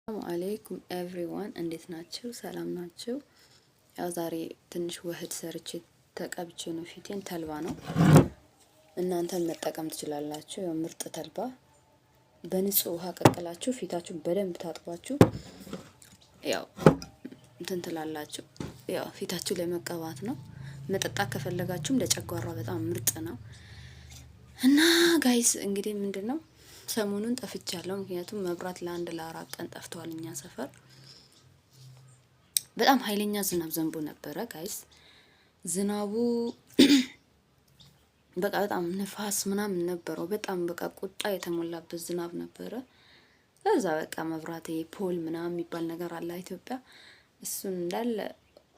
ሰላም አለይኩም ኤቭሪዋን እንዴት ናችሁ? ሰላም ናችሁ? ያው ዛሬ ትንሽ ውህድ ሰርቼ ተቀብቼ ነው። ፊቴን ተልባ ነው። እናንተም መጠቀም ትችላላችሁ። ያው ምርጥ ተልባ በንጹህ ውሃ ቀቅላችሁ ፊታችሁን በደንብ ታጥባችሁ ያው እንትን ትላላችሁ። ያው ፊታችሁ ላይ መቀባት ነው። መጠጣት ከፈለጋችሁም ለጨጓራ በጣም ምርጥ ነው። እና ጋይስ እንግዲህ ምንድነው ሰሞኑን ጠፍቻለሁ። ምክንያቱም መብራት ለ4 ቀን ጠፍቷል። እኛ ሰፈር በጣም ኃይለኛ ዝናብ ዘንቦ ነበረ ጋይስ። ዝናቡ በቃ በጣም ንፋስ ምናምን ነበረው። በጣም በቃ ቁጣ የተሞላበት ዝናብ ነበረ። ከዛ በቃ መብራት ፖል ምናምን የሚባል ነገር አለ ኢትዮጵያ፣ እሱን እንዳለ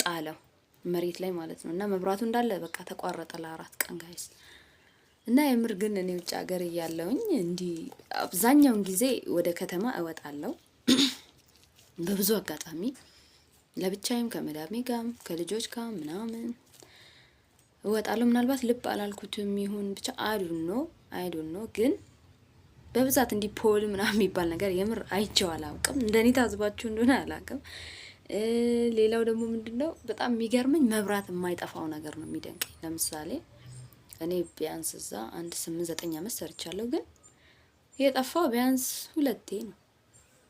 ጣለው መሬት ላይ ማለት ነው። እና መብራቱ እንዳለ በቃ ተቋረጠ ለ4 ቀን ጋይስ። እና የምር ግን እኔ ውጭ ሀገር እያለሁኝ እንዲህ አብዛኛውን ጊዜ ወደ ከተማ እወጣለሁ። በብዙ አጋጣሚ ለብቻዬም ከመዳሜ ጋርም ከልጆች ጋር ምናምን እወጣለሁ። ምናልባት ልብ አላልኩትም ይሁን ብቻ አይ ዶንት ኖ ግን በብዛት እንዲህ ፖል ምናምን የሚባል ነገር የምር አይቼው አላውቅም። እንደኔ ታዝባችሁ እንደሆነ አላውቅም። ሌላው ደግሞ ምንድነው በጣም የሚገርመኝ መብራት የማይጠፋው ነገር ነው የሚደንቀኝ። ለምሳሌ እኔ ቢያንስ እዛ 8-9 አመት ሰርቻለሁ፣ ግን የጠፋው ቢያንስ 2 ነው።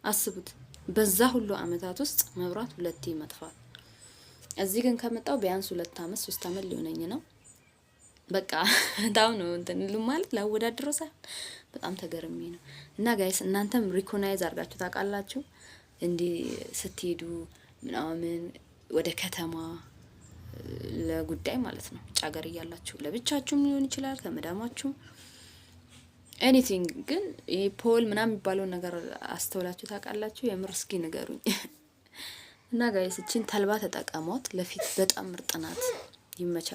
አስቡት፣ በዛ ሁሉ አመታት ውስጥ መብራት 2 መጥፋት። እዚህ ግን ከመጣው ቢያንስ 2 አመት 3 አመት ሊሆነኝ ነው። በቃ በጣም ነው እንትን ማለት ላወዳድረው ሳይሆን በጣም ተገርሜ ነው። እና ጋይስ እናንተም ሪኮግናይዝ አድርጋችሁ ታውቃላችሁ እንዲህ ስትሄዱ ምናምን ወደ ከተማ ለጉዳይ ማለት ነው። ውጭ ሀገር እያላችሁ ለብቻችሁም ሊሆን ይችላል ከመዳማችሁ ኤኒቲንግ፣ ግን ይሄ ፖል ምናምን የሚባለው ነገር አስተውላችሁ ታውቃላችሁ? የምር እስኪ ንገሩኝ። እና ጋይስ እቺን ተልባ ተጠቀሟት፣ ለፊት በጣም ምርጥ ናት። ይመቻችሁ።